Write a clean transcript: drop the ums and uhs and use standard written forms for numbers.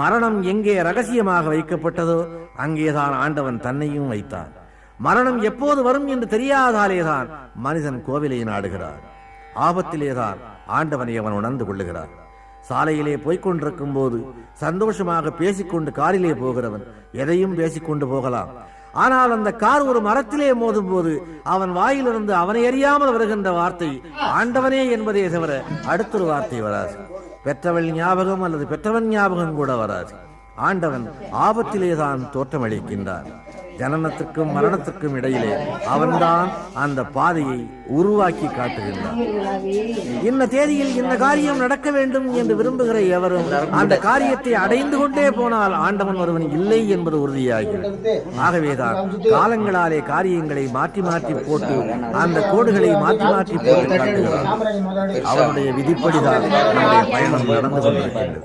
மரணம் எங்கே ரகசியமாக வைக்கப்பட்டதோ அங்கேதான் ஆண்டவன் தன்னையும் வைத்தார். மரணம் எப்போது வரும் என்று தெரியாதாலேதான் மனிதன் கோவிலை நாடுகிறார். ஆபத்திலேதான் ஆண்டவனை அவன் உணர்ந்து கொள்ளுகிறார். சாலையிலே போய்கொண்டிருக்கும் போது சந்தோஷமாக பேசிக்கொண்டு காரிலே போகிறவன் எதையும் பேசிக்கொண்டு போகலாம். ஆனால் அந்த கார் ஒரு மரத்திலே மோதும் போது அவன் வாயிலிருந்து அவனை அறியாமல் வருகின்ற வார்த்தை ஆண்டவனே என்பதே தவிர அடுத்தொரு வார்த்தை வராது. பெற்றவள் ஞாபகம் அல்லது பெற்றவன் ஞாபகம் கூட வராது. ஆண்டவன் ஆபத்திலேதான் தோற்றமளிக்கின்றான். ஜனனத்துக்கும் மரணத்துக்கும் இடையிலே அவன்தான் அந்த பாதையை உருவாக்கி காட்டுகின்றான். இந்த தேதியில் இந்த காரியம் நடக்க வேண்டும் என்று விரும்புகிற எவரும் அந்த காரியத்தை அடைந்து கொண்டே போனால் ஆண்டவன் ஒருவன் இல்லை என்பது உறுதியாகிறது. ஆகவேதான் காலங்களாலே காரியங்களை மாற்றி மாற்றி போட்டு அந்த கோடுகளை மாற்றி மாற்றி போட்டு காட்டுகிறான். அவனுடைய விதிப்படிதான் நம்முடைய பயணம் நடந்து கொண்டிருக்கின்றது.